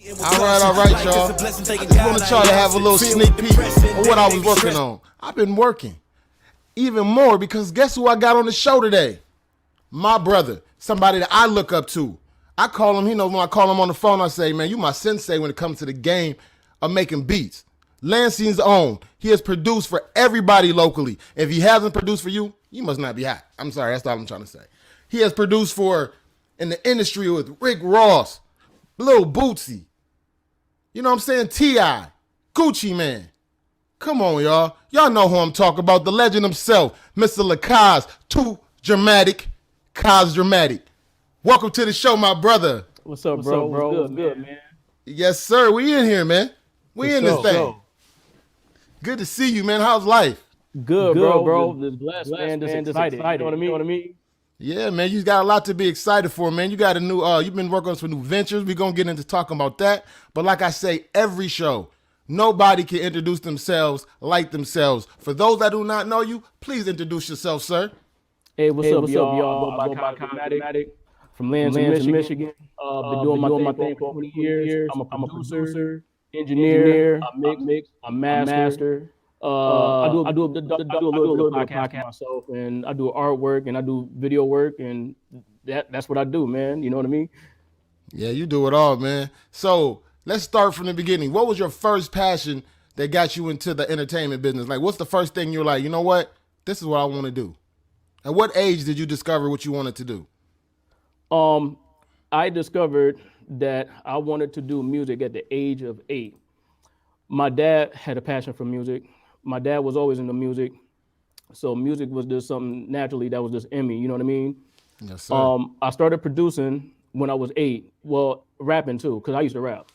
All right, y'all. I just wanted y'all to have a little sneak peek of what I was working on. I've been working even more because guess who I got on the show today? My brother, somebody that I look up to. I call him, he knows when I call him on the phone, I say, man, you my sensei when it comes to the game of making beats. Lansing's own. He has produced for everybody locally. If he hasn't produced for you, you must not be hot. I'm sorry, that's all I'm trying to say. He has produced for in the industry with Rick Ross, Lil Boosie, you know what I'm saying, T.I., Gucci Man. Come on, y'all. Y'all know who I'm talking about. The legend himself, Mr. Kaz Drumatik. Welcome to the show, my brother. What's up, bro? What's good, man? Yes, sir. We in here, man. We in this thing. Good to see you, man. How's life? Good, bro. Just blessed, man. Just excited. You know what I mean? Yeah, man. You got a lot to be excited for, man. You got a new, you've been working on some new ventures. We're going to get into talking about that. But like I say, every show, nobody can introduce themselves like themselves. For those that do not know you, please introduce yourself, sir. Hey, what's up, y'all? I go by Kaz Drumatik from Lansing, Michigan. Been doing my thing for 20 years. I'm a producer, engineer, I mix, I master. I do a little bit of podcast myself, and I do artwork and I do video work, and that's what I do, man. You know what I mean? Yeah, you do it all, man. So let's start from the beginning. What was your first passion that got you into the entertainment business? Like, what's the first thing you're like, you know what? This is what I want to do. At what age did you discover what you wanted to do? I discovered that I wanted to do music at the age of 8. My dad had a passion for music. My dad was always into music. So music was just something naturally that was just in me, you know what I mean? Yes, sir. I started producing when I was 8. Well, rapping too, because I used to rap.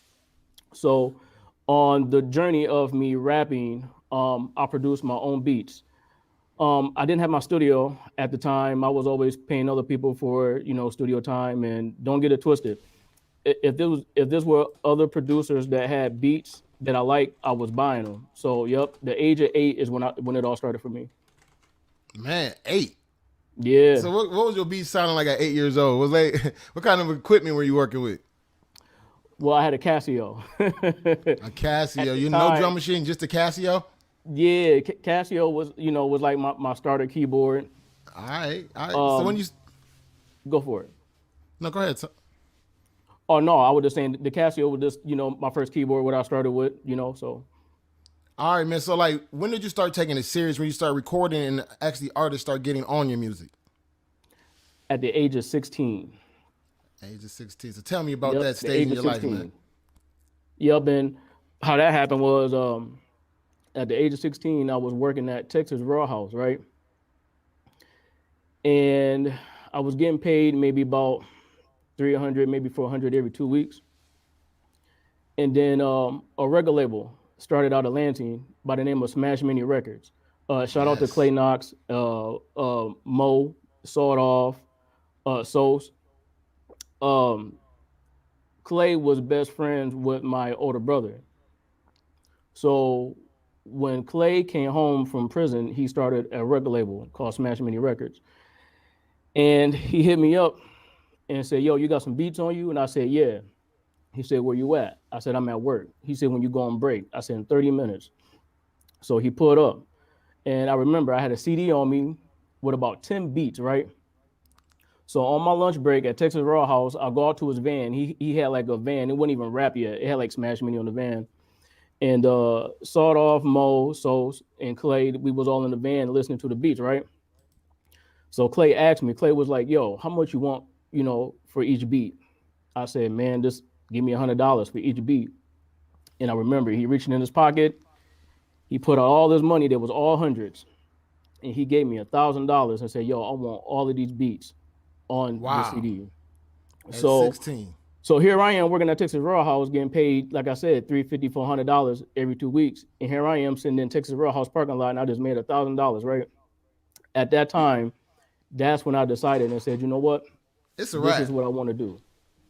So on the journey of me rapping, I produced my own beats. I didn't have my studio at the time. I was always paying other people for, studio time, and don't get it twisted. If this were other producers that had beats that I liked, I was buying them. So, yep, the age of 8 is when it all started for me. Man, 8. Yeah. So what was your beat sounding like at 8 years old? Was like, what kind of equipment were you working with? Well, I had a Casio. A Casio. No drum machine, just a Casio? Yeah, Casio was like my starter keyboard. All right. So when you go for it. No, go ahead. Oh no, I was just saying the Casio was just my first keyboard, what I started with, so. All right, man. So like, when did you start taking it serious? When you start recording and actually artists start getting on your music? At the age of 16. Age of 16. So tell me about that stage in your life, man. Yep, and how that happened was at the age of 16, I was working at Texas Raw House, right? And I was getting paid maybe about $300, maybe $400 every 2 weeks. And then a record label started out of Lansing by the name of Smash Mini Records. Shout out to Clay Knox, Mo, Sawed Off, Sos. Clay was best friends with my older brother. So when Clay came home from prison, he started a record label called Smash Mini Records. And he hit me up and said, yo, you got some beats on you? And I said, yeah. He said, where you at? I said, I'm at work. He said, when you go on break? I said, in 30 minutes. So he pulled up. And I remember I had a CD on me with about 10 beats, right? So on my lunch break at Texas Raw House, I go out to his van. He had like a van. It wasn't even rap yet. It had like Smash Mini on the van. And Sawed Off, Mo, Sos, and Clay, we was all in the van listening to the beats, right? So Clay asked me, Clay was like, yo, how much you want, for each beat? I said, man, just give me $100 for each beat. And I remember he reached in his pocket. He put out all this money that was all hundreds. And he gave me $1,000 and said, yo, I want all of these beats on the CD. At 16. So here I am working at Texas Raw House, getting paid, like I said, $350, $400 every 2 weeks. And here I am sitting in Texas Raw House parking lot, and I just made $1,000, right? At that time, that's when I decided and said, you know what? It's a wrap. This is what I want to do.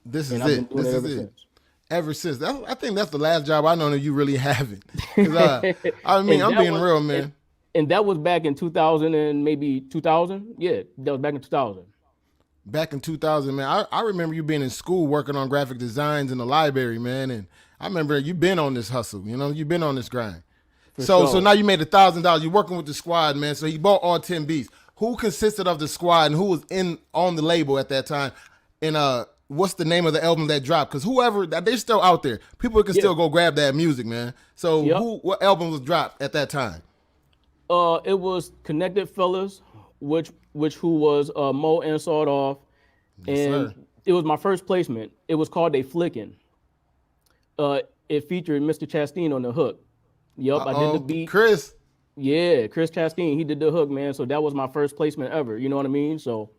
This is it. This is it. Ever since. I think that's the last job I know that you really haven't. I mean, I'm being real, man. And that was back in 2000 and maybe 2000. Yeah, that was back in 2000. back in 2000, man. I remember you being in school working on graphic designs in the library, man. And I remember you been on this hustle, you know, you've been on this grind. For So sure. now you made $1,000. You're working with the squad, man. So he bought all 10 beats. Who consisted of the squad and who was in on the label at that time? And what's the name of the album that dropped? Because whoever, they're still out there. People can still go grab that music, man. So what album was dropped at that time? It was Connected Fellas, which who was Mo and Sawed Off, and it was my first placement. It was called They Flickin'. It featured Mr. Chastain on the hook. Yup, I did the beat. Chris. Yeah, Chris Chastain, he did the hook, man. So that was my first placement ever. You know what I mean? So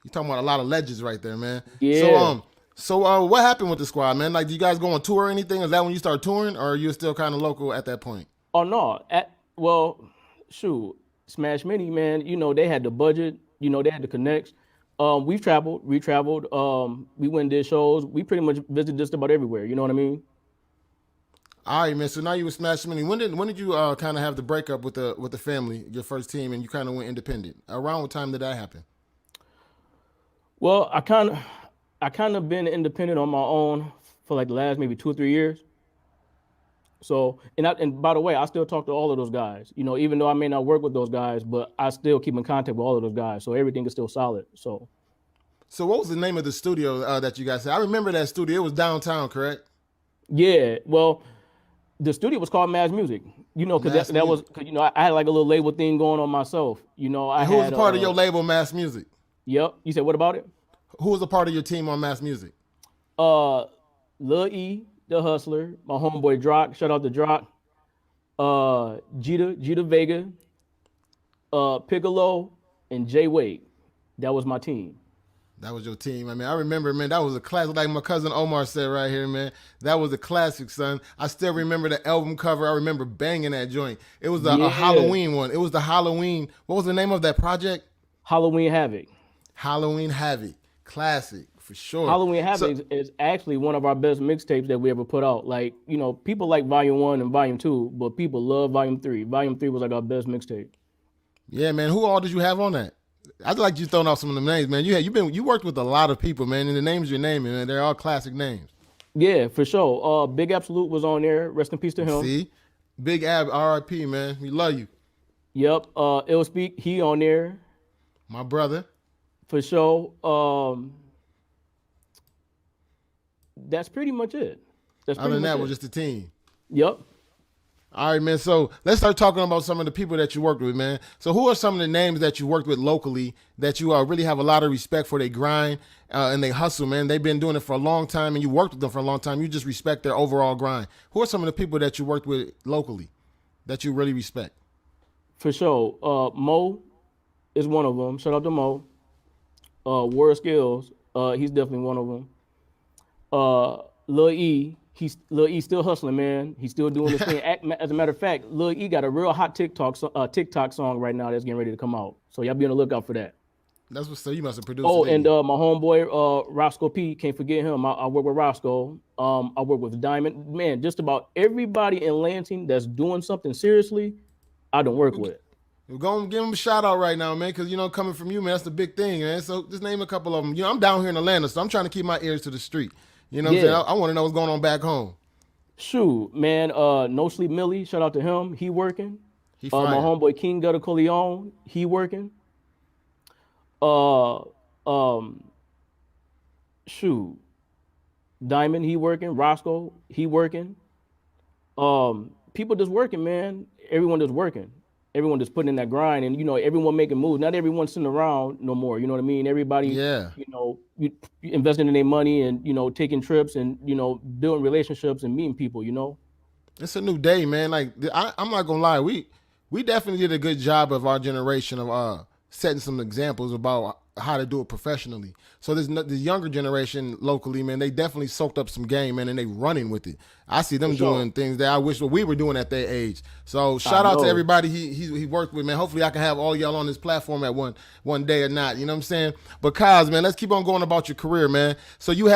you're talking about a lot of legends right there, man. Yeah. So what happened with the squad, man? Like, do you guys go on tour or anything? Is that when you start touring, or are you still kind of local at that point? Oh no. Well, shoot, Smash Mini, man. You know they had the budget. You know they had the connects. We've traveled. We went and did shows. We pretty much visited just about everywhere. You know what I mean? All right, man. So now you were Smash Mini. When did you kind of have the breakup with the family, your first team, and you kind of went independent? Around what time did that happen? Well, I kind of been independent on my own for like the last maybe 2 or 3 years. So and by the way, I still talk to all of those guys. You know, even though I may not work with those guys, but I still keep in contact with all of those guys. So everything is still solid. So what was the name of the studio that you guys had? I remember that studio. It was downtown, correct? Yeah. Well, the studio was called Maz Music, you know, because that was, cause, you know, I had like a little label thing going on myself. You know, Who was a part of your label, Mass Music? Yep. You said, what about it? Who was a part of your team on Mass Music? Lil E, the Hustler, my homeboy Drock, shout out to Drock, Jita Vega, Piccolo, and Jay Wade. That was my team. That was your team. I mean, I remember, man, that was a classic. Like my cousin Omar said right here, man, that was a classic, son. I still remember the album cover. I remember banging that joint. It was a Halloween one. It was the Halloween. What was the name of that project? Halloween Havoc. Halloween Havoc. Classic, for sure. Halloween Havoc is actually one of our best mixtapes that we ever put out. Like, you know, people like Volume 1 and Volume 2, but people love Volume 3. Volume 3 was like our best mixtape. Yeah, man. Who all did you have on that? I'd like you throwing off some of the names, man. You worked with a lot of people, man, and the names you're naming, man, they're all classic names. Yeah, for sure. Big Absolute was on there. Rest in peace to him. See? Big Ab, R.I.P., man. We love you. Yep. Ill Speak, he on there. My brother. For sure. That's pretty much it. Other than that, was just the team. Yep. All right, man. So let's start talking about some of the people that you worked with, man. So who are some of the names that you worked with locally that you really have a lot of respect for? They grind and they hustle, man. They've been doing it for a long time, and you worked with them for a long time. You just respect their overall grind. Who are some of the people that you worked with locally that you really respect? For sure. Mo is one of them. Shout out to Mo. Word Skills, he's definitely one of them. Lil E, Lil E still hustling, man. He's still doing his thing. As a matter of fact, Lil E got a real hot TikTok song right now that's getting ready to come out. So y'all be on the lookout for that. That's what. So you must have produced. Oh, and my homeboy Roscoe P, can't forget him. I work with Roscoe. I work with Diamond. Man, just about everybody in Lansing that's doing something seriously, I don't work with. We're going to give him a shout out right now, man, because, you know, coming from you, man, that's the big thing, man. So just name a couple of them. You know, I'm down here in Atlanta, so I'm trying to keep my ears to the street. You know what I'm saying? I want to know what's going on back home. Shoot, man, No Sleep Millie, shout out to him. He working. He my homeboy King Gutter Coleon, he working. Shoot. Diamond, he working. Roscoe, he working. People just working, man. Everyone just working. Everyone just putting in that grind, and, you know, everyone making moves. Not everyone sitting around no more. You know what I mean? Everybody, you know, investing in their money and, you know, taking trips and, you know, building relationships and meeting people, you know? It's a new day, man. Like, I'm not going to lie. We definitely did a good job of our generation of setting some examples about how to do it professionally. So the younger generation locally, man, they definitely soaked up some game, man, and they running with it. I see them doing things that I wish we were doing at their age. So shout out to everybody he worked with, man. Hopefully I can have all y'all on this platform at one day or not. You know what I'm saying? But Kaz, man, let's keep on going about your career, man. So you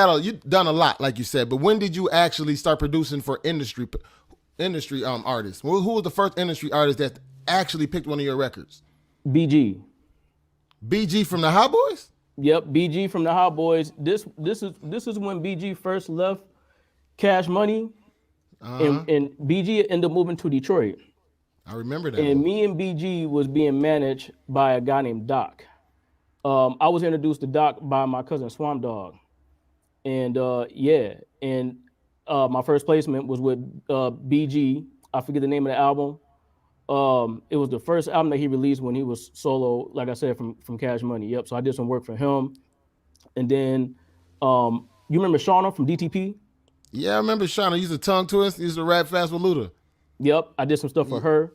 done a lot, like you said, but when did you actually start producing for industry artists? Who was the first industry artist that actually picked one of your records? BG. BG from the Hot Boys? Yep, BG from the Hot Boys. This is when BG first left Cash Money, and BG ended up moving to Detroit. I remember that And one. me and BG was being managed by a guy named Doc. I was introduced to Doc by my cousin Swamp Dog, and yeah, and my first placement was with BG. I forget the name of the album. It was the first album that he released when he was solo, like I said, from Cash Money. Yep. So I did some work for him, and then you remember Shauna from DTP? Yeah, I remember Shauna. Used to tongue twist. Used to rap fast with Luda. Yep, I did some stuff for her.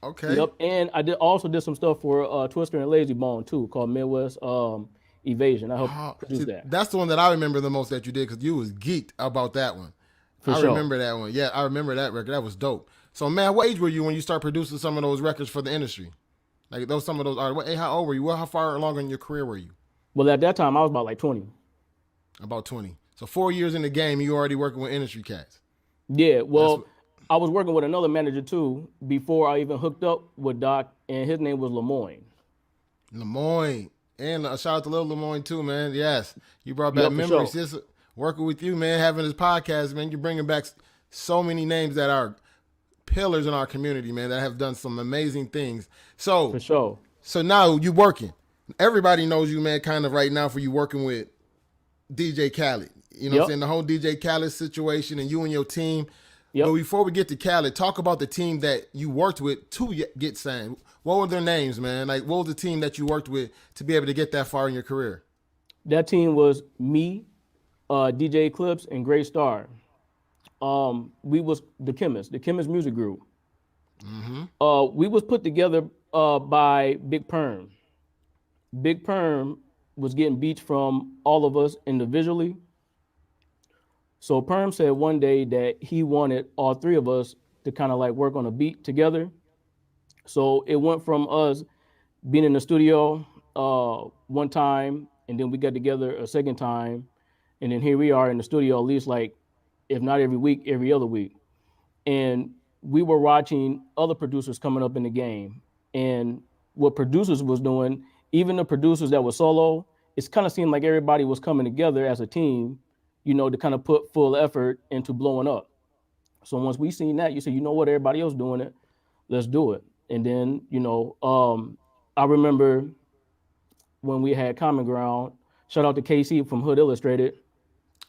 Okay. Yep, and I did some stuff for Twister and Lazy Bone too, called Midwest Evasion. I helped produce See, that that's the one that I remember the most that you did because you was geeked about that one. for I sure. remember that one. Yeah, I remember that record. That was dope. So, man, what age were you when you start producing some of those records for the industry? Like those, some of those. All right, hey, how old were you? How far along in your career were you? Well, at that time I was about like 20. About 20. So 4 years in the game, you already working with industry cats. Yeah, That's well, I was working with another manager too before I even hooked up with Doc, and his name was Lemoyne. Lemoyne. And shout out to Lil Lemoyne too, man. Yes, you brought back Yep, for memories. sure, Just working with you, man, having this podcast, man. You're bringing back so many names that are pillars in our community, man, that have done some amazing things. for So, sure. so now you working. Everybody knows you, man, kind of right now for you working with DJ Khaled. You know what I'm Yep, saying? The whole DJ Khaled situation and you and your team. But yep. before we get to Khaled, talk about the team that you worked with to get signed. What were their names, man? Like, what was the team that you worked with to be able to get that far in your career? That team was me, DJ Eclipse, and Great Star. We was the Chemist Music Group. We was put together by Big Perm. Big Perm was getting beats from all of us individually. So Perm said one day that he wanted all three of us to kind of like work on a beat together. So it went from us being in the studio one time, and then we got together a second time, and then here we are in the studio at least like, if not every week, every other week. And we were watching other producers coming up in the game, and what producers was doing, even the producers that were solo, it's kind of seemed like everybody was coming together as a team, to kind of put full effort into blowing up. So once we seen that, you said, you know what, everybody else doing it, let's do it. And then, I remember when we had Common Ground, shout out to KC from Hood Illustrated,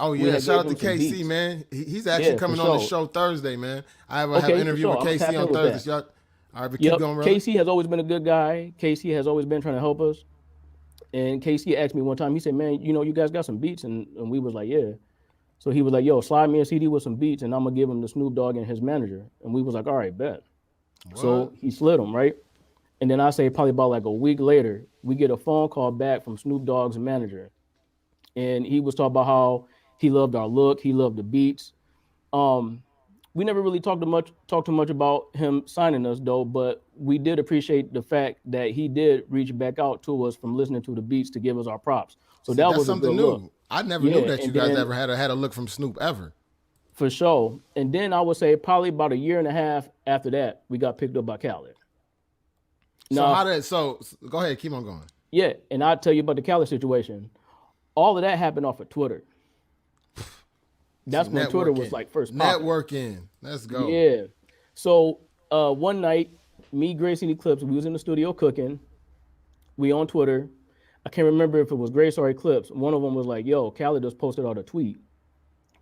Oh we yeah, had shout gave out to him some KC, beats. man. He's actually Yeah, for coming on the sure. show Thursday, man. I have an Okay, for interview sure. with I'm gonna KC tap in on with Thursday. that. So y'all, all right, but keep Yep. going, brother. KC has always been a good guy. KC has always been trying to help us. And KC asked me one time, he said, man, you guys got some beats? And we was like, yeah. So he was like, yo, slide me a CD with some beats and I'm gonna give him to Snoop Dogg and his manager. And we was like, all right, bet. What? So he slid them, right? And then I say probably about like a week later, we get a phone call back from Snoop Dogg's manager. And he was talking about how he loved our look, he loved the beats. Um, we never really talked too much about him signing us though, but we did appreciate the fact that he did reach back out to us from listening to the beats to give us our props. So See, that that's was a good something look. new. I never knew Yeah, that you and guys then ever had a look from Snoop ever. for sure. And then I would say probably about a year and a half after that, we got picked up by Khaled. So how Now, did go ahead, keep on going. yeah, and I'll tell you about the Khaled situation. All of that happened off of Twitter. See, That's when Twitter was networking, like first popping. networking. Let's go. Yeah. So one night, me, Grace, and Eclipse, we was in the studio cooking. We on Twitter. I can't remember if it was Grace or Eclipse. One of them was like, "Yo, Khaled just posted out a tweet.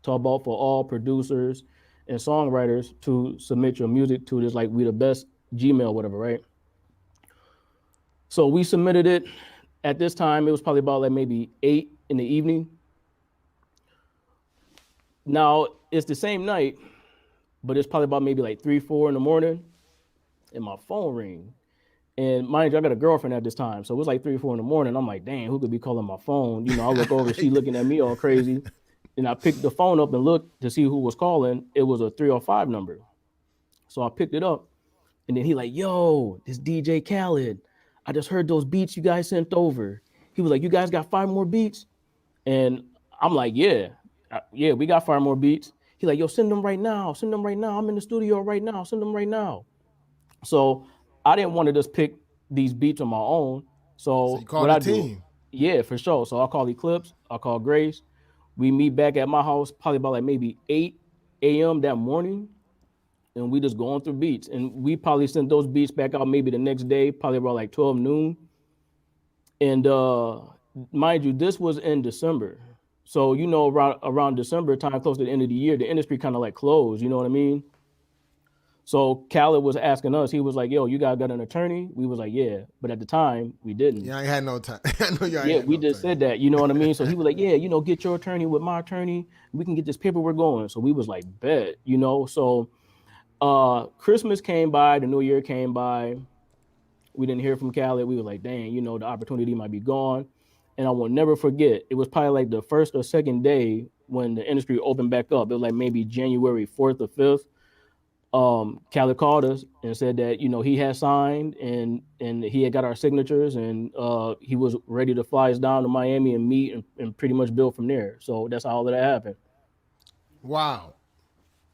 Talk about for all producers and songwriters to submit your music to this like we the best Gmail, whatever, right?" So we submitted it. At this time, it was probably about like maybe 8 in the evening. Now it's the same night, but it's probably about maybe like 3, 4 in the morning, and my phone ring. And mind you, I got a girlfriend at this time, so it was like 3, 4 in the morning. I'm like, dang, who could be calling my phone? I look over, she looking at me all crazy, and I picked the phone up and looked to see who was calling. It was a 305 number, so I picked it up, and then he like, yo, this DJ Khaled. I just heard those beats you guys sent over. He was like, you guys got 5 more beats, and I'm like, yeah, yeah, we got 5 more beats. He like, yo, send them right now. Send them right now. I'm in the studio right now. Send them right now. So I didn't want to just pick these beats on my own. So you So what called the I do, team. Yeah, for sure. So I'll call Eclipse, I'll call Grace. We meet back at my house probably about like maybe 8 a.m. that morning, and we just going through beats. And we probably sent those beats back out maybe the next day, probably about like 12 noon. And mind you, this was in December. So around December time, close to the end of the year, the industry kind of like closed. You know what I mean? So Khaled was asking us. He was like, "Yo, you guys got an attorney?" We was like, "Yeah," but at the time we didn't. Yeah, I ain't had no time. I know y'all ain't Yeah, had we no just time. said that. You know what I mean? So he was like, "Yeah, get your attorney with my attorney. We can get this paperwork going." So we was like, "Bet," So Christmas came by, the New Year came by. We didn't hear from Khaled. We were like, "Dang, the opportunity might be gone." And I will never forget. It was probably like the first or second day when the industry opened back up. It was like maybe January 4th or 5th. Khaled called us and said that he had signed and he had got our signatures, and he was ready to fly us down to Miami and meet and pretty much build from there. So that's how all of that happened. Wow.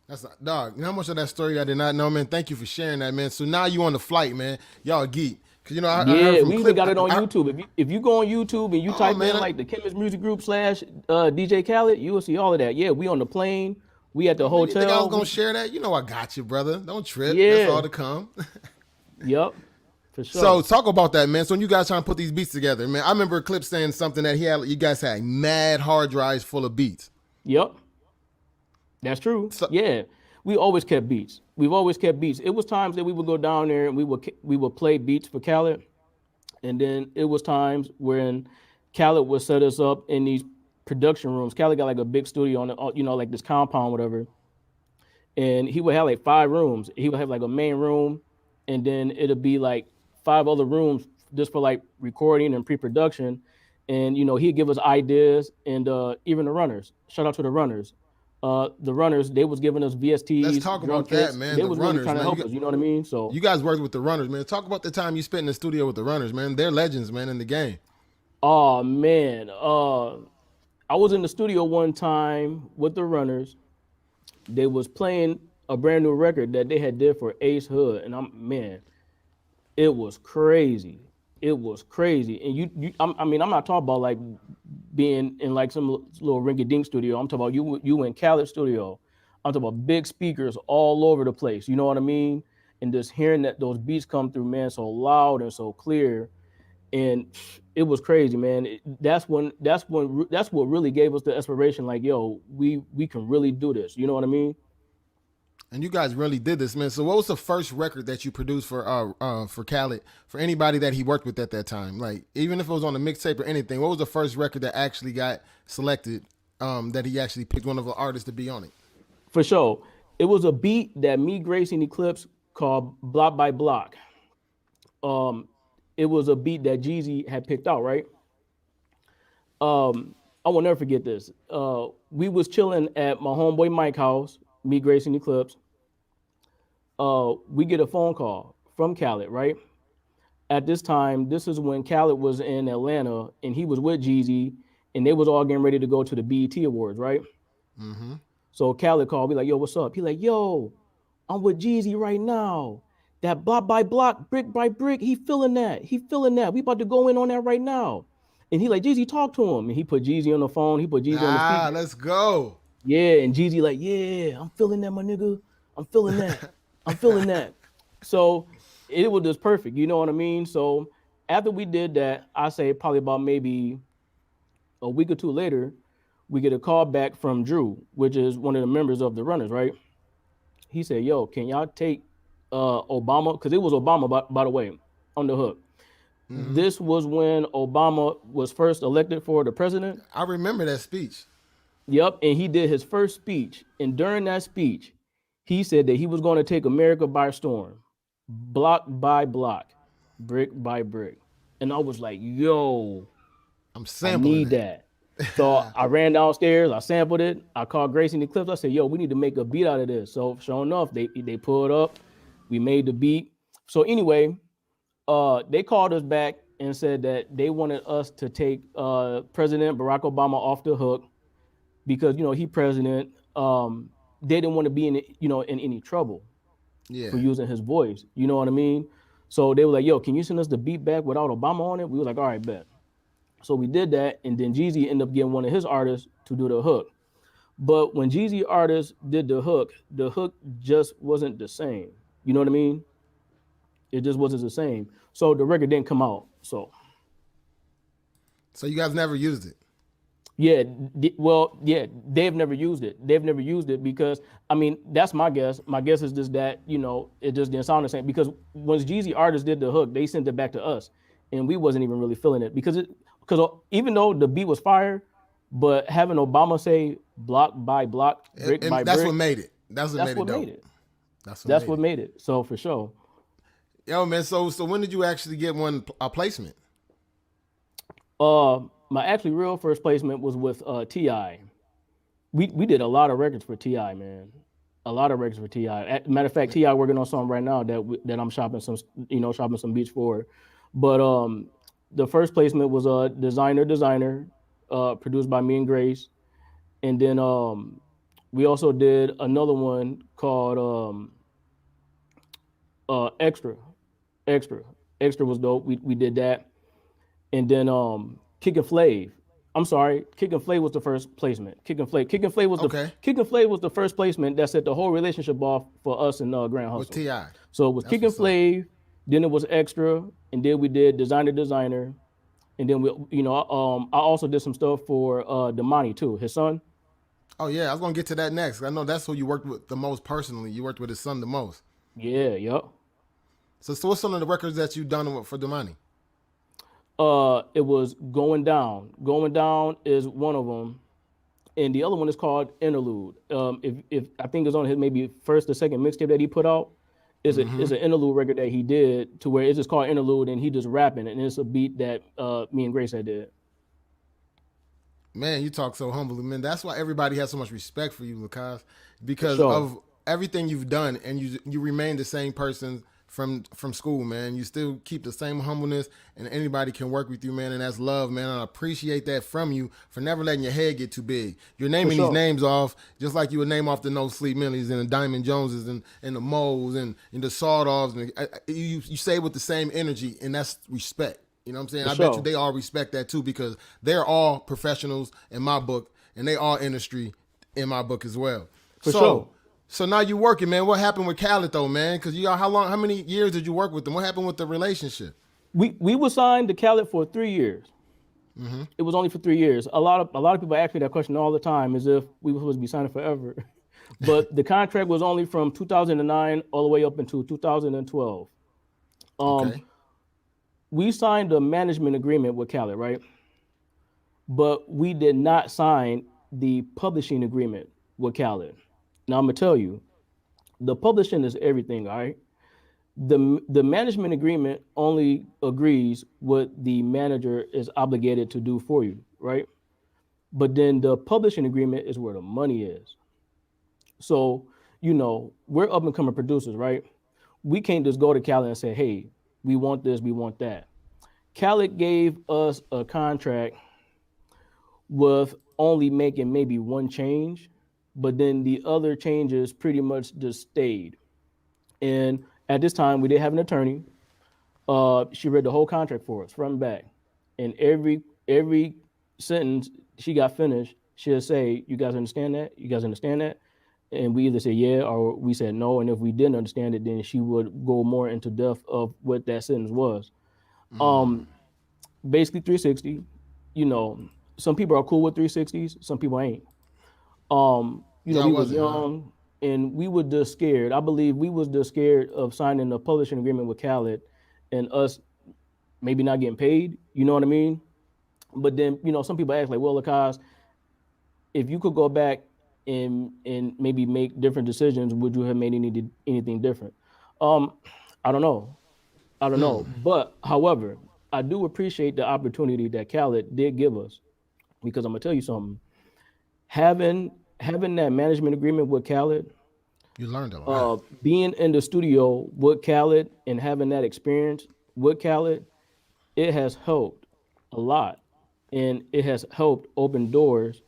That's dog. You know how much of that story I did not know, man. Thank you for sharing that, man. So now you on the flight, man. Y'all a geek, cause I heard Yeah, from we even Clip. got it on YouTube. If you go on YouTube and you Oh type in man, like the Chemist Music Group slash DJ Khaled, you will see all of that. Yeah, we on the plane, we at the oh man, you think I was hotel. gonna share that? You know I got you, brother. Don't trip. That's all Yeah, to come. yep, for So sure. talk about that, man. So when you guys trying to put these beats together, man. I remember Clip saying something that you guys had mad hard drives full of beats. Yep, that's true. So Yeah, we always kept beats. We've always kept beats. It was times that we would go down there and we would play beats for Khaled, and then it was times when Khaled would set us up in these production rooms. Khaled got like a big studio on the, like this compound, whatever, and he would have like 5 rooms. He would have like a main room, and then it'll be like 5 other rooms just for like recording and pre-production. And he'd give us ideas, and even the runners. Shout out to the runners. The runners, they was giving us let's VSTs, talk drum about that, kits. man. They The was really runners, trying to man. help us. You know what I mean? So You guys worked with the runners, man. Talk about the time you spent in the studio with the runners, man. They're legends, man, in the game. oh man, I was in the studio one time with the runners. They was playing a brand new record that they had did for Ace Hood, and it was crazy. It was crazy. And I'm not talking about like being in like some little rinky dink studio. I'm talking about you in Khaled studio. I'm talking about big speakers all over the place. You know what I mean? And just hearing that those beats come through, man, so loud and so clear, and it was crazy, man. That's what really gave us the inspiration. Like, yo, we can really do this. You know what I mean? And you guys really did this, man. So what was the first record that you produced for Khaled, for anybody that he worked with at that time? Like, even if it was on a mixtape or anything, what was the first record that actually got selected, that he actually picked one of the artists to be on it? For sure. It was a beat that me, Grace, and Eclipse called Block by Block. Um, it was a beat that Jeezy had picked out, right? I will never forget this. We was chilling at my homeboy Mike house, me, Grace, and Eclipse. We get a phone call from Khaled, right? At this time, this is when Khaled was in Atlanta and he was with Jeezy, and they was all getting ready to go to the BET Awards, right? Mm-hmm. So Khaled called me like, "Yo, what's up?" He like, "Yo, I'm with Jeezy right now. That block by block, brick by brick, he feeling that. He feeling that. We about to go in on that right now." And he like, "Jeezy, talk to him." And he put Jeezy on the phone. He put Jeezy on the Ah, speaker. let's go. Yeah, and Jeezy like, "Yeah, I'm feeling that, my nigga. I'm feeling that. I'm feeling that." So it was just perfect. You know what I mean? So after we did that, I say probably about maybe a week or two later, we get a call back from Drew, which is one of the members of the Runners, right? He said, "Yo, can y'all take Obama?" Because it was Obama, by the way, on the hook. Mm-hmm. This was when Obama was first elected for the president. I remember that speech. Yep, and he did his first speech. And during that speech, he said that he was going to take America by storm, block by block, brick by brick. And I was like, yo, I'm I sampling need it. that. So I ran downstairs, I sampled it, I called Grace and the Clips. I said, yo, we need to make a beat out of this. So sure enough, they pulled up, we made the beat. So anyway, they called us back and said that they wanted us to take President Barack Obama off the hook because he president. They didn't want to be in any trouble Yeah. for using his voice. You know what I mean? So they were like, "Yo, can you send us the beat back without Obama on it?" We were like, "All right, bet." So we did that, and then Jeezy ended up getting one of his artists to do the hook. But when Jeezy artists did the hook just wasn't the same. You know what I mean? It just wasn't the same. So the record didn't come out. So So you guys never used it. yeah, yeah, they've never used it. They've never used it because I mean that's my guess. My guess is just that it just didn't sound the same because once Jeezy artists did the hook, they sent it back to us, and we wasn't even really feeling it because even though the beat was fire, but having Obama say block by block, brick And by that's brick, what made it. That's what that's made it what dope. made it. That's That's what made it. So for sure. Yo, man. So when did you actually get a placement? My actually real first placement was with Ti. We did a lot of records for Ti, man. A lot of records for Ti. Matter of fact, Ti working on something right now that I'm shopping some beats for. But the first placement was a designer, produced by me and Grace, and then we also did another one called Extra, Extra, Extra was dope. We did that, and then Kick and Flav. I'm sorry, Kick and Flav was the first placement. Okay. Kick and Flav was the first placement that set the whole relationship off for us and Grand Hustle. With Ti. So it was Kick and Flav, then it was Extra, and then we did Designer, and then I also did some stuff for Damani too, his son. Oh yeah, I was gonna get to that next. I know that's who you worked with the most personally. You worked with his son the most. Yeah, yep. So what's some of the records that you've done for Damani? It was Going Down. Going Down is one of them, and the other one is called Interlude. If I think it's on his maybe first or second mixtape that he put out, is an interlude record that he did to where it's just called Interlude, and he just rapping, and it's a beat that me and Grace had did. Man, you talk so humbly, man. That's why everybody has so much respect for you, Kaz, because Sure. of everything you've done, and you remain the same person from school, man. You still keep the same humbleness, and anybody can work with you, man. And that's love, man. I appreciate that from you for never letting your head get too big. You're naming these names off just like you would name off the No Sleep Millies and the Diamond Joneses and the Moles and the Sawdogs. And you say it with the same energy, and that's respect. You know what I'm saying? I bet you they all respect that too because they're all professionals in my book, and they all industry in my book as well. For sure. So now you working, man. What happened with Khalid though, man? Because how many years did you work with them? What happened with the relationship? We were signed to Khalid for 3 years. Mm-hmm. It was only for 3 years. A lot of people ask me that question all the time, as if we were supposed to be signing forever. But the contract was only from 2009 all the way up until 2012. Okay. We signed a management agreement with Khalid, right? But we did not sign the publishing agreement with Khalid. Now I'm gonna tell you, the publishing is everything, all right? The management agreement only agrees what the manager is obligated to do for you, right? But then the publishing agreement is where the money is. So, we're up and coming producers, right? We can't just go to Khalid and say, hey, we want this, we want that. Khalid gave us a contract with only making maybe one change, but then the other changes pretty much just stayed. And at this time, we did have an attorney. She read the whole contract for us, front and back. And every sentence she got finished, she'll say, "You guys understand that? You guys understand that?" And we either say yeah or we said no. And if we didn't understand it, then she would go more into depth of what that sentence was. Basically 360. Some people are cool with 360s, some people ain't. We was young and we were just scared. I believe we was just scared of signing a publishing agreement with Khalid and us maybe not getting paid. You know what I mean? But then, some people ask like, well, Kaz, if you could go back and maybe make different decisions, would you have made anything different? I don't know. But however, I do appreciate the opportunity that Khalid did give us because I'm gonna tell you something. Having that management agreement with Khalid, you learned a lot. Being in the studio with Khalid and having that experience with Khalid, it has helped a lot, and it has helped open doors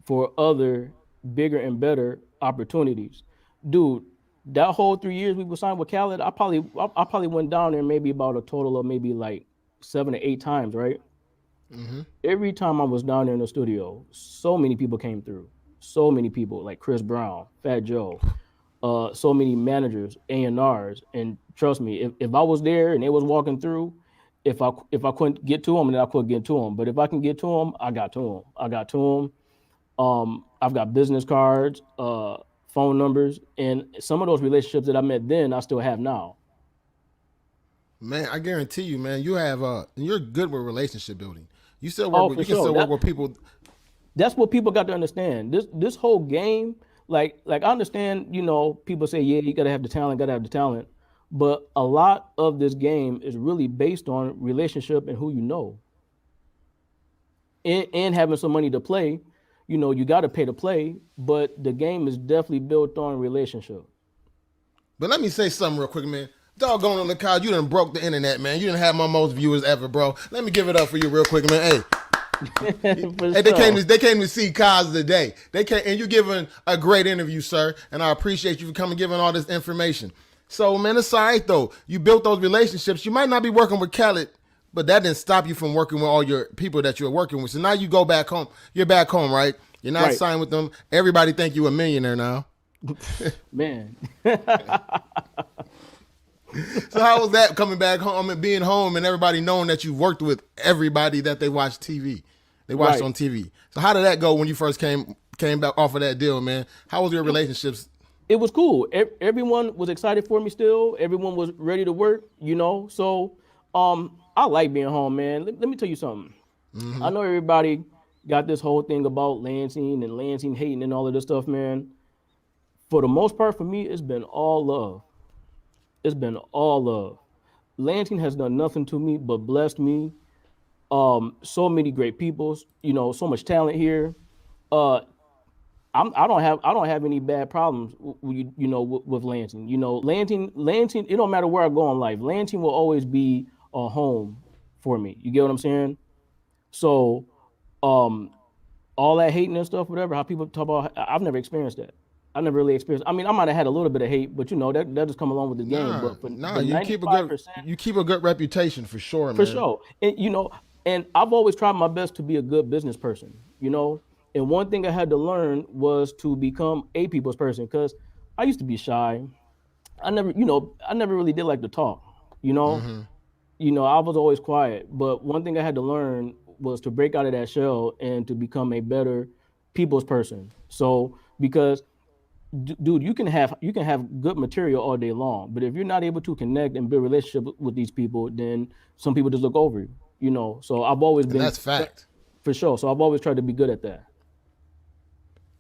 for other bigger and better opportunities. Dude, that whole 3 years we were signed with Khalid, I probably went down there maybe about a total of maybe like 7 to 8 times, right? Every time I was down there in the studio, so many people came through. So many people, like Chris Brown, Fat Joe, so many managers, A&Rs, and trust me, if I was there and they was walking through, if I couldn't get to them, then I couldn't get to them. But if I can get to them, I got to them. I got to them. I've got business cards, phone numbers, and some of those relationships that I met then, I still have now. Man, I guarantee you, man, you have you're good with relationship building. You still work Oh, with for you can sure. still work with people. That's what people got to understand. This whole game, like I understand, people say, yeah, you gotta have the talent, gotta have the talent. But a lot of this game is really based on relationship and who you know. And having some money to play, you gotta pay to play, but the game is definitely built on relationship. But let me say something real quick, man. Doggone on the card, you done broke the internet, man. You done have my most viewers ever, bro. Let me give it up for you real quick, man. Hey, For hey, sure. they came to see Kaz today. They came, and you giving a great interview, sir. And I appreciate you for coming giving all this information. So, man, it's all right though. You built those relationships. You might not be working with Khalid, but that didn't stop you from working with all your people that you're working with. So now you go back home. You're back home, right? You're not Right. signed with them. Everybody think you a millionaire now. Man. So how was that coming back home and being home and everybody knowing that you worked with everybody that they watch TV? They watched Right. on TV. So how did that go when you first came back off of that deal, man? How was your relationships? It was cool. Everyone was excited for me still. Everyone was ready to work. So I like being home, man. Let me tell you something. I know everybody got this whole thing about Lansing hating and all of this stuff, man. For the most part, for me, it's been all love. It's been all love. Lansing has done nothing to me but blessed me. So many great people, so much talent here. Uh, I don't have any bad problems with Lansing. Lansing. It don't matter where I go in life. Lansing will always be a home for me. You get what I'm saying? So, um, all that hating and stuff, whatever, how people talk about, I've never experienced that. I never really experienced. I mean, I might have had a little bit of hate, but that just come along with the game. Nah, But for nah. but 95%, You keep a good reputation for sure, for man. sure. And I've always tried my best to be a good business person. And one thing I had to learn was to become a people's person because I used to be shy. I never really did like to talk. You know, I was always quiet. But one thing I had to learn was to break out of that shell and to become a better people's person. So because dude, you can have good material all day long, but if you're not able to connect and build relationship with these people, then some people just look over you. So I've always And been that's fact. for sure. So I've always tried to be good at that.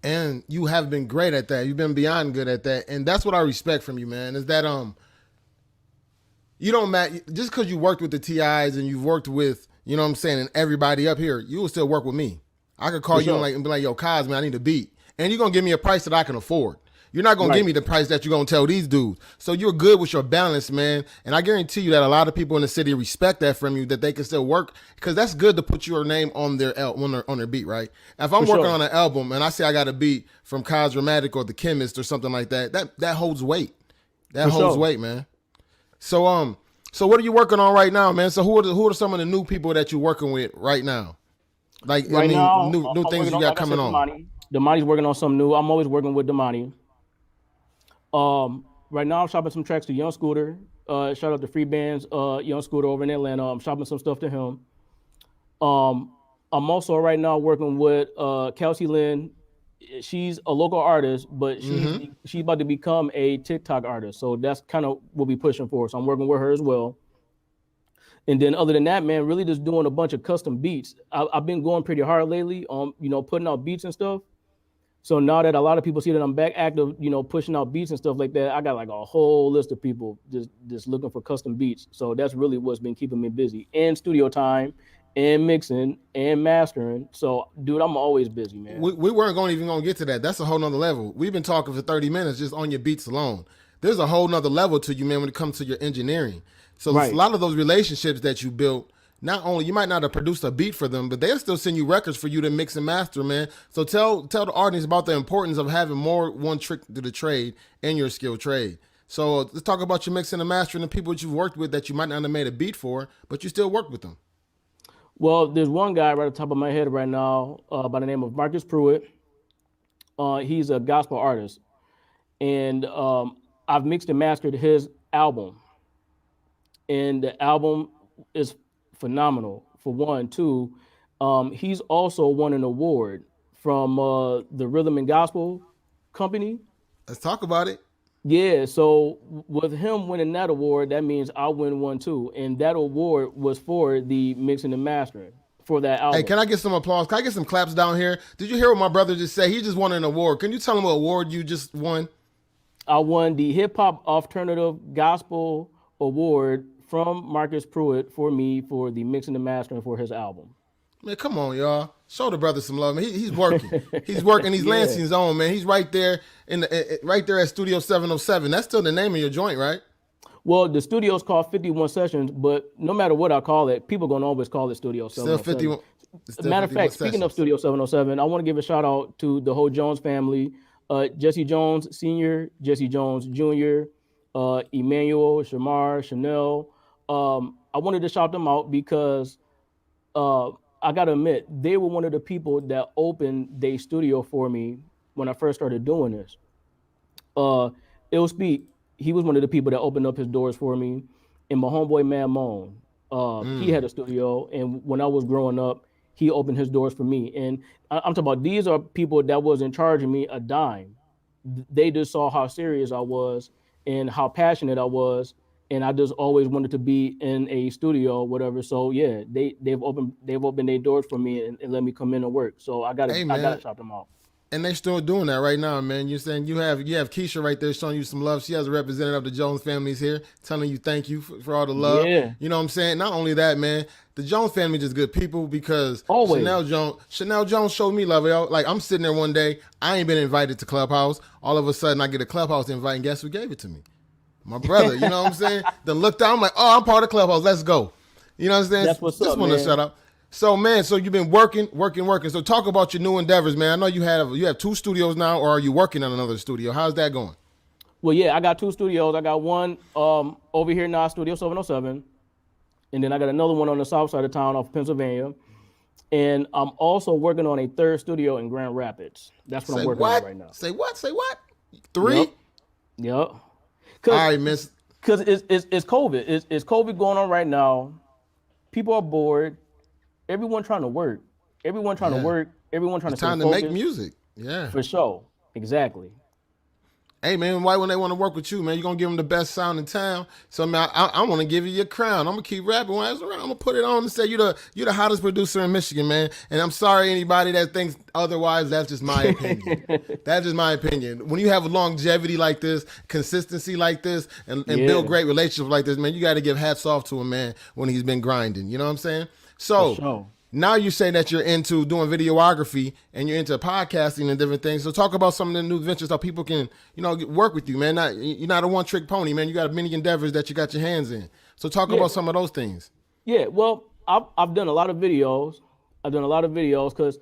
And you have been great at that. You've been beyond good at that. And that's what I respect from you, man. Is that you don't matter just because you worked with the TIs and you've worked with, you know what I'm saying, and everybody up here, you will still work with me. I could call For you sure. and be like, yo, Kaz, man, I need a beat. And you're gonna give me a price that I can afford. You're not gonna give Right. me the price that you're gonna tell these dudes. So you're good with your balance, man. And I guarantee you that a lot of people in the city respect that from you, that they can still work because that's good to put your name on on their beat, right? If I'm For working sure. on an album and I say I got a beat from Kaz Drumatik or The Chemist or something like that, that holds weight. That For holds sure. weight, man. So what are you working on right now, man? So who are some of the new people that you're working with right now? Like I Right mean, now, new I'm things working you on, got like I coming said, on. Damani. Damani's working on something new. I'm always working with Damani. Right now I'm shopping some tracks to Young Scooter. Shout out to Free Bands, Young Scooter over in Atlanta. I'm shopping some stuff to him. Um, I'm also right now working with Kelsey Lynn. She's a local artist, but she's about to become a TikTok artist. So that's kind of what we pushing for. So I'm working with her as well. And then other than that, man, really just doing a bunch of custom beats. I've been going pretty hard lately on putting out beats and stuff. So now that a lot of people see that I'm back active, pushing out beats and stuff like that, I got like a whole list of people just looking for custom beats. So that's really what's been keeping me busy. And studio time, and mixing, and mastering. So, dude, I'm always busy, man. We weren't even gonna get to that. That's a whole nother level. We've been talking for 30 minutes just on your beats alone. There's a whole nother level to you, man, when it comes to your engineering. So a Right. lot of those relationships that you built, not only you might not have produced a beat for them, but they'll still send you records for you to mix and master, man. So tell the audience about the importance of having more one trick to the trade in your skill trade. So let's talk about your mixing and mastering the people that you've worked with that you might not have made a beat for, but you still work with them. Well, there's one guy right at the top of my head right now by the name of Marcus Pruitt. He's a gospel artist, and I've mixed and mastered his album, and the album is phenomenal. For one, two, he's also won an award from the Rhythm and Gospel Company. Let's talk about it. Yeah, so with him winning that award, that means I win one too, and that award was for the mixing and mastering for that Hey, album. can I get some applause? Can I get some claps down here? Did you hear what my brother just said? He just won an award. Can you tell him what award you just won? I won the Hip Hop Alternative Gospel Award from Marcus Pruitt for me for the mixing and mastering for his album. Man, come on, y'all. Show the brother some love. Man, he's working. He's working. He's Yeah. Lansing's own, man. He's right there right there at Studio 707. That's still the name of your joint, right? Well, the studio's called 51 Sessions, but no matter what I call it, people gonna always call it Studio Still 707. 51. Still Matter of 51 fact, speaking of sessions. Studio 707, I want to give a shout out to the whole Jones family, Jesse Jones Sr., Jesse Jones Jr., Emmanuel, Shamar, Chanel. I wanted to shout them out because uh, I got to admit, they were one of the people that opened their studio for me when I first started doing this. Ill Speak, he was one of the people that opened up his doors for me. And my homeboy Man Moan, he had a studio, and when I was growing up, he opened his doors for me. And I'm talking about these are people that wasn't charging me a dime. They just saw how serious I was and how passionate I was, and I just always wanted to be in a studio or whatever. So yeah, they've opened their doors for me and let me come in and work. So Hey, I gotta man. shout them out. And they still doing that right now, man. You're saying you have Keisha right there showing you some love. She has a representative of the Jones families here telling you thank you for all the love. Yeah. You know what I'm saying? Not only that, man, the Jones family just good people because Always. Chanel Jones showed me love, yo. Like I'm sitting there one day, I ain't been invited to Clubhouse. All of a sudden I get a Clubhouse invite and guess who gave it to me? My brother, you know what I'm saying? Then looked out, I'm like, oh, I'm part of Clubhouse. Let's go. You know what I'm saying? That's what's Just up, want to man. shut up. So man, so you've been working. So talk about your new endeavors, man. I know you have two studios now, or are you working on another studio? How's that going? Well, yeah, I got two studios. I got one over here now, Studio 707, and then I got another one on the south side of town off Pennsylvania. And I'm also working on a third studio in Grand Rapids. That's what Say I'm working on what? right now. Say what? Say what? Three? Yep. Yep. All Cause, right, miss. Cause it's COVID. It's COVID going on right now. People are bored. Everyone trying to work. Everyone trying Yeah. to work. Everyone trying It's to stay time to focused. make music. Yeah. For sure. Exactly. Hey man, why when they want to work with you, man, you're gonna give them the best sound in town. So man, I want to give you your crown. I'm gonna keep rapping when I was around. I'm gonna put it on and say you're the hottest producer in Michigan, man. And I'm sorry anybody that thinks otherwise. That's just my opinion. That's just my opinion. When you have a longevity like this, consistency like this, and Yeah. build great relationships like this, man, you got to give hats off to a man when he's been grinding. You know what I'm saying? So. For sure. Now you say that you're into doing videography and you're into podcasting and different things. So talk about some of the new ventures so people can, work with you, man. You're not a one-trick pony, man. You got many endeavors that you got your hands in. So talk Yeah. about some of those things. Yeah. Well, I've done a lot of videos. I've done a lot of videos because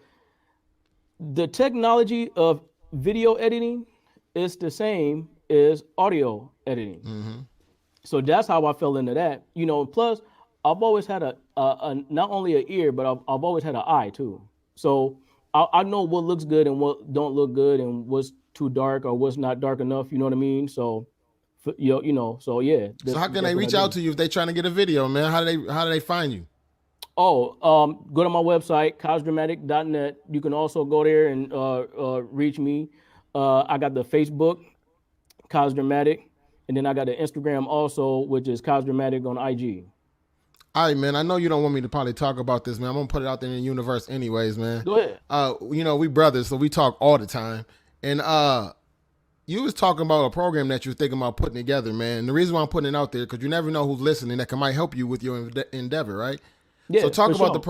the technology of video editing is the same as audio editing. So that's how I fell into that. Plus I've always had a not only an ear, but I've always had an eye too. So I know what looks good and what don't look good and what's too dark or what's not dark enough. You know what I mean? So, so yeah. So how can they reach out to you if they trying to get a video, man? How do they find you? Oh, go to my website, KazDrumatik.net. You can also go there and reach me. I got the Facebook, Kaz Drumatik, and then I got the Instagram also, which is Kaz Drumatik on IG. All right, man. I know you don't want me to probably talk about this, man. I'm gonna put it out there in the universe, anyways, man. Go ahead. We brothers, so we talk all the time. And you was talking about a program that you're thinking about putting together, man. And the reason why I'm putting it out there because you never know who's listening that might help you with your endeavor, right? Yeah, So talk for about sure. the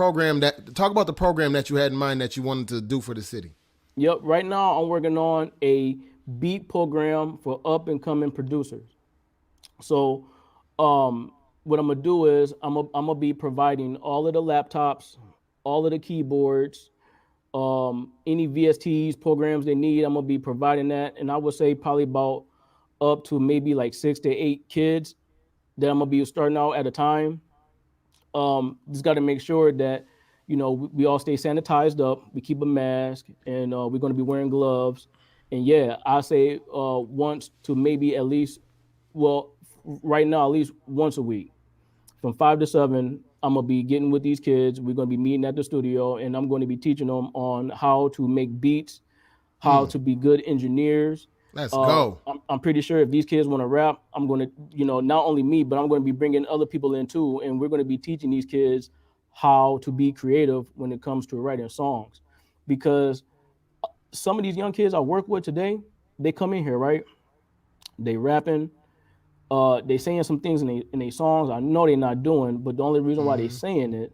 program that you had in mind that you wanted to do for the city. Yep. Right now, I'm working on a beat program for up and coming producers. So, what I'm gonna do is I'm gonna be providing all of the laptops, all of the keyboards, any VSTs programs they need. I'm gonna be providing that, and I would say probably about up to maybe like 6 to 8 kids that I'm gonna be starting out at a time. Just got to make sure that we all stay sanitized up. We keep a mask, and we're going to be wearing gloves. And yeah, I say once to maybe at least, well, right now at least once a week from 5 to 7. I'm gonna be getting with these kids. We're gonna be meeting at the studio, and I'm going to be teaching them on how to make beats, how to be good engineers. Let's go. I'm pretty sure if these kids want to rap, I'm going to, not only me, but I'm going to be bringing other people in too. And we're going to be teaching these kids how to be creative when it comes to writing songs. Because some of these young kids I work with today, they come in here, right? They rapping, they saying some things in their songs I know they're not doing, but the only reason why they saying it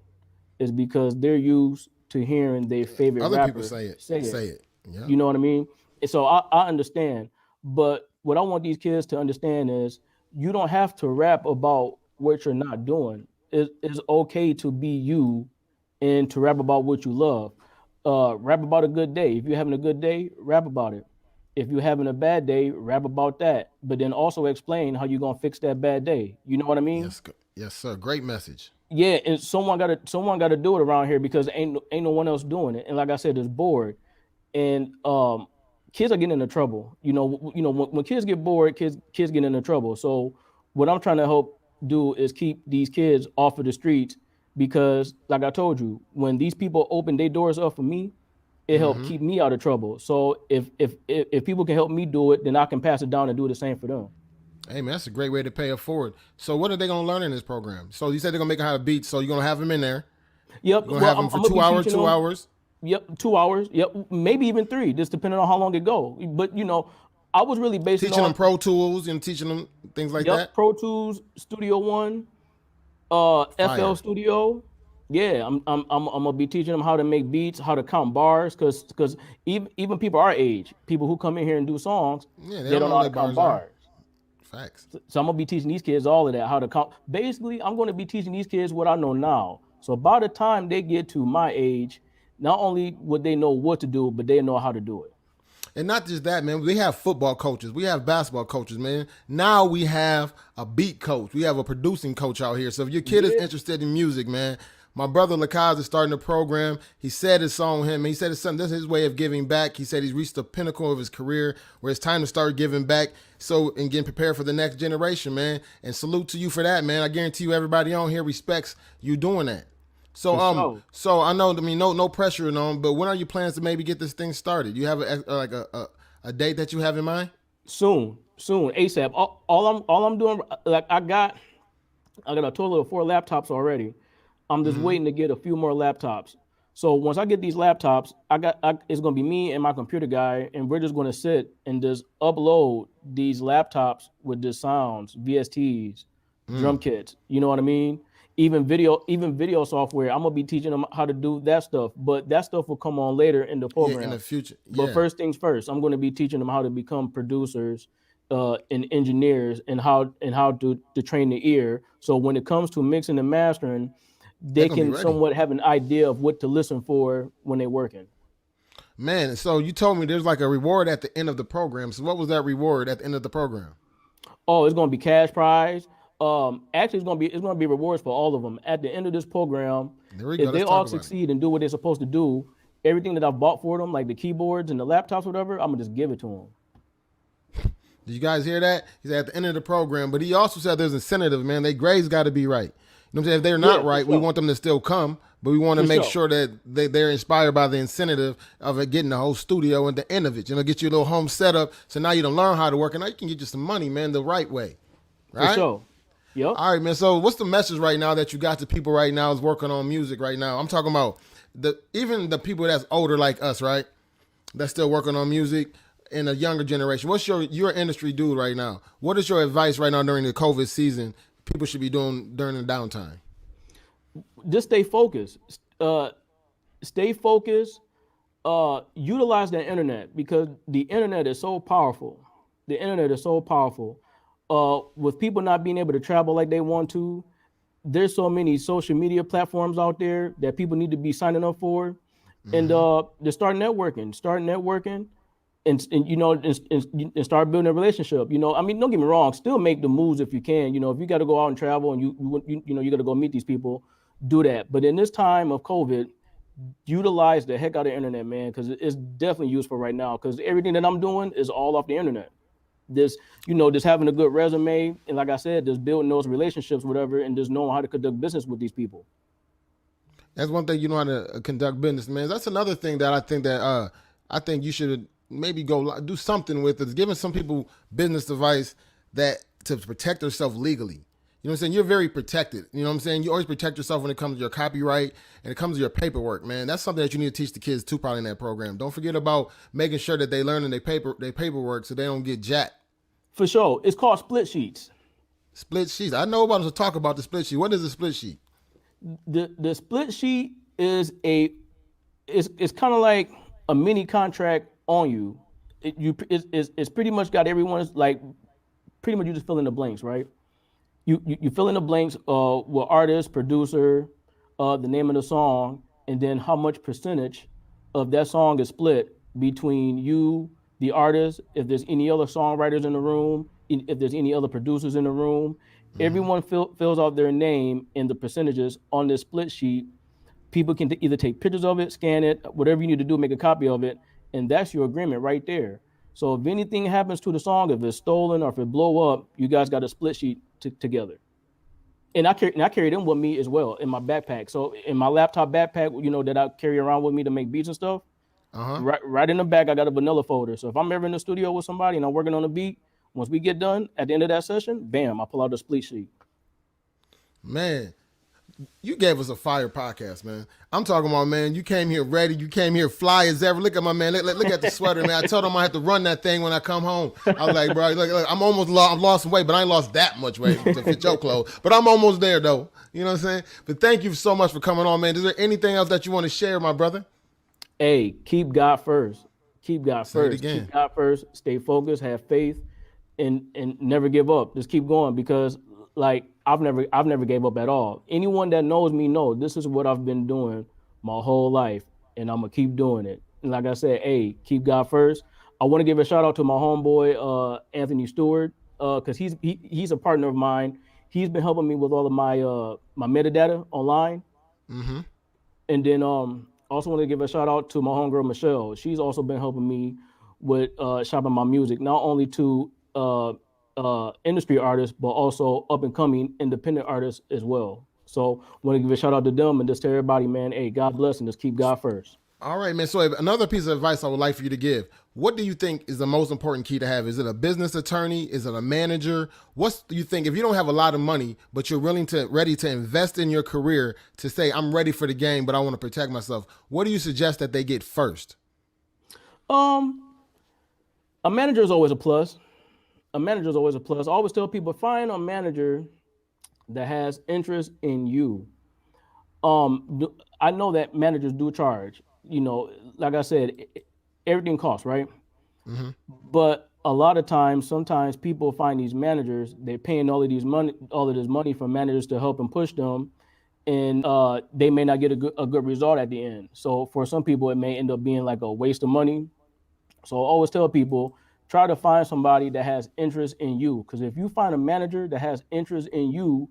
is because they're used to hearing their favorite Other rapper people say it. Yeah. You know what I mean? And so I understand. But what I want these kids to understand is you don't have to rap about what you're not doing. It's okay to be you and to rap about what you love. Rap about a good day. If you're having a good day, rap about it. If you're having a bad day, rap about that. But then also explain how you're gonna fix that bad day. You know what I mean? Yes, sir. Great message. Yeah, and someone gotta do it around here because ain't no one else doing it. And like I said, it's bored. And kids are getting into trouble. When kids get bored, kids get into trouble. So what I'm trying to help do is keep these kids off of the streets because, like I told you, when these people open their doors up for me, it helped keep me out of trouble. So if people can help me do it, then I can pass it down and do the same for them. Hey man, that's a great way to pay it forward. So what are they gonna learn in this program? So you said they're gonna make them how to beat. So you're gonna have them in there. Yep. You're gonna have them for 2 hours. 2 hours. Yep, 2 hours. Yep, maybe even 3, just depending on how long it go. But I was really basing teaching on them Pro Tools and teaching them things like that. Pro Tools, Studio One, FL Studio. Yeah, I'm gonna be teaching them how to make beats, how to count bars, because even people our age, people who come in here and do songs, they don't know how to count bars. Facts. So I'm gonna be teaching these kids all of that, how to count. Basically, I'm gonna be teaching these kids what I know now. So by the time they get to my age, not only would they know what to do, but they know how to do it. And not just that, man. We have football coaches. We have basketball coaches, man. Now we have a beat coach. We have a producing coach out here. So if your kid is interested in music, man, my brother Kaz is starting a program. He said it's on him. He said it's something. This is his way of giving back. He said he's reached the pinnacle of his career where it's time to start giving back. So, and getting prepared for the next generation, man. And salute to you for that, man. I guarantee you everybody on here respects you doing that. So so I know, no pressure on, but when are your plans to maybe get this thing started? You have a date that you have in mind? Soon, ASAP. All I'm doing, like I got a total of 4 laptops already. I'm just waiting to get a few more laptops. So once I get these laptops, it's gonna be me and my computer guy, and we're just gonna sit and just upload these laptops with the sounds, VSTs, drum kits. You know what I mean? Even video software. I'm gonna be teaching them how to do that stuff, but that stuff will come on later in the program. In the future. Yeah. But first things first, I'm going to be teaching them how to become producers and engineers, and how to train the ear. So when it comes to mixing and mastering, they can somewhat have an idea of what to listen for when they're working. Man, so you told me there's like a reward at the end of the program. So what was that reward at the end of the program? Oh, it's going to be cash prize. Actually, it's gonna be rewards for all of them at the end of this program. If they all succeed and do what they're supposed to do, everything that I've bought for them, like the keyboards and the laptops, whatever, I'm gonna just give it to them. Did you guys hear that? He said at the end of the program, but he also said there's incentive, man. Their grades got to be right. You know what I'm saying? If they're not right, we want them to still come, but we want to make sure that they're inspired by the incentive of it, getting the whole studio and the end of it. Get you a little home setup. So now you don't learn how to work, and now you can get you some money, man, the right way. Right? For sure. Yep. All right, man. So what's the message right now that you got to people right now is working on music right now? I'm talking about even the people that's older like us, right? That's still working on music in a younger generation. What's your industry dude right now? What is your advice right now during the COVID season people should be doing during the downtime? Just stay focused. Stay focused. Utilize the internet because the internet is so powerful. The internet is so powerful. With people not being able to travel like they want to, there's so many social media platforms out there that people need to be signing up for, and to start networking, and start building a relationship. I mean, don't get me wrong, still make the moves if you can. If you got to go out and travel and you got to go meet these people, do that. But in this time of COVID, utilize the heck out of the internet, man, because it's definitely useful right now. Because everything that I'm doing is all off the internet. This, just having a good resume, and like I said, just building those relationships, whatever, and just knowing how to conduct business with these people. That's one thing you know how to conduct business, man. That's another thing that I think you should maybe go do something with is giving some people business advice that to protect themselves legally. You know what I'm saying? You're very protected. You know what I'm saying? You always protect yourself when it comes to your copyright and it comes to your paperwork, man. That's something that you need to teach the kids too, probably in that program. Don't forget about making sure that they learn in their paperwork so they don't get jacked. For sure. It's called split sheets. Split sheets. I know about to talk about the split sheet. What is a split sheet? The split sheet is it's kind of like a mini contract on you. It's pretty much got everyone's, like, pretty much you just fill in the blanks, right? You fill in the blanks with artist, producer, the name of the song, and then how much percentage of that song is split between you, the artist, if there's any other songwriters in the room, if there's any other producers in the room. Everyone fills out their name and the percentages on this split sheet. People can either take pictures of it, scan it, whatever you need to do, make a copy of it, and that's your agreement right there. So if anything happens to the song, if it's stolen or if it blow up, you guys got a split sheet together. And I carry them with me as well in my backpack. So in my laptop backpack, that I carry around with me to make beats and stuff, right in the back, I got a vanilla folder. So if I'm ever in the studio with somebody and I'm working on a beat, once we get done, at the end of that session, bam, I pull out the split sheet. Man, you gave us a fire podcast, man. I'm talking about, man, you came here ready. You came here fly as ever. Look at my man. Look at the sweater, man. I told him I have to run that thing when I come home. I was like, bro, look, I'm almost lost. I've lost some weight, but I ain't lost that much weight to fit your clothes. But I'm almost there, though. You know what I'm saying? But thank you so much for coming on, man. Is there anything else that you want to share, my brother? Hey, keep God first. Keep God Say it first. again. Keep God first. Stay focused. Have faith, and never give up. Just keep going, because like I've never gave up at all. Anyone that knows me know this is what I've been doing my whole life, and I'm gonna keep doing it. And like I said, hey, keep God first. I want to give a shout out to my homeboy Anthony Stewart, because he's a partner of mine. He's been helping me with all of my metadata online. And then also want to give a shout out to my homegirl Michelle. She's also been helping me with shopping my music, not only to industry artists, but also up and coming independent artists as well. So want to give a shout out to them and just to everybody, man. Hey, God bless, and just keep God first. All right, man. So another piece of advice I would like for you to give. What do you think is the most important key to have? Is it a business attorney? Is it a manager? What do you think, if you don't have a lot of money, but you're ready to invest in your career, to say, I'm ready for the game, but I want to protect myself, what do you suggest that they get first? A manager is always a plus. A manager is always a plus. I always tell people, find a manager that has interest in you. I know that managers do charge. Like I said, everything costs, right? But a lot of times, sometimes people find these managers, they're paying all of this money for managers to help and push them, and they may not get a good result at the end. So for some people, it may end up being like a waste of money. So I always tell people, try to find somebody that has interest in you, because if you find a manager that has interest in you,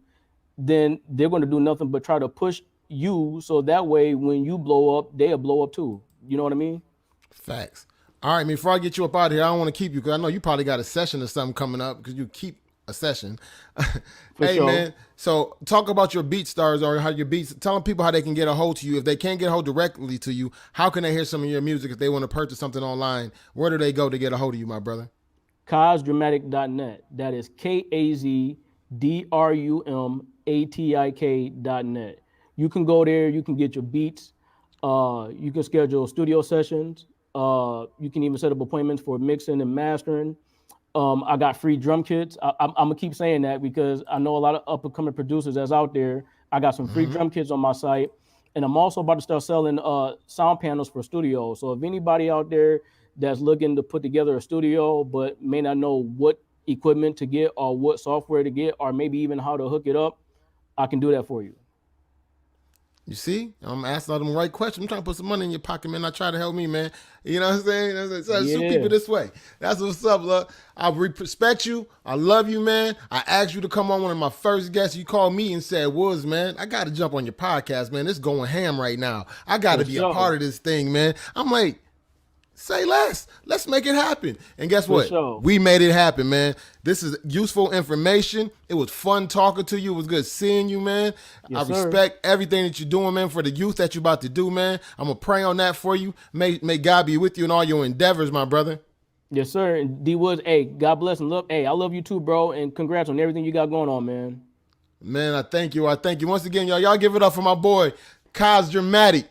then they're going to do nothing but try to push you, so that way when you blow up, they'll blow up too. You know what I mean? Facts. All right, before I get you up out of here, I don't want to keep you, because I know you probably got a session or something coming up, because you keep a session. Hey, sure. Man, so talk about your beat stars, or how your beats, tell people how they can get a hold to you. If they can't get a hold directly to you, how can they hear some of your music? If they want to purchase something online, where do they go to get a hold of you, my brother? KazDrumatik.net. That is KazDrumatik.net. You can go there. You can get your beats. You can schedule studio sessions. You can even set up appointments for mixing and mastering. I got free drum kits. I'm gonna keep saying that because I know a lot of up and coming producers that's out there. I got some free drum kits on my site, and I'm also about to start selling sound panels for studios. So if anybody out there that's looking to put together a studio but may not know what equipment to get or what software to get or maybe even how to hook it up, I can do that for you. You see, I'm asking all them right questions. I'm trying to put some money in your pocket, man. I try to help me, man. You know what I'm saying? So shoot people this way. That's what's up, love. I respect you. I love you, man. I asked you to come on one of my first guests. You called me and said, Woods, man, I got to jump on your podcast, man. It's going ham right now. I got to be a part of this thing, man. I'm like, say less. Let's make it happen. And guess what? Sure. We made it happen, man. This is useful information. It was fun talking to you. It was good seeing you, man. I respect everything that you're doing, man, for the youth that you're about to do, man. I'm going to pray on that for you. May God be with you in all your endeavors, my brother. Yes, sir. And D Woods, hey, God bless and love. Hey, I love you too, bro. And congrats on everything you got going on, man. Man, I thank you. I thank you. Once again, y'all give it up for my boy, Kaz Drumatik.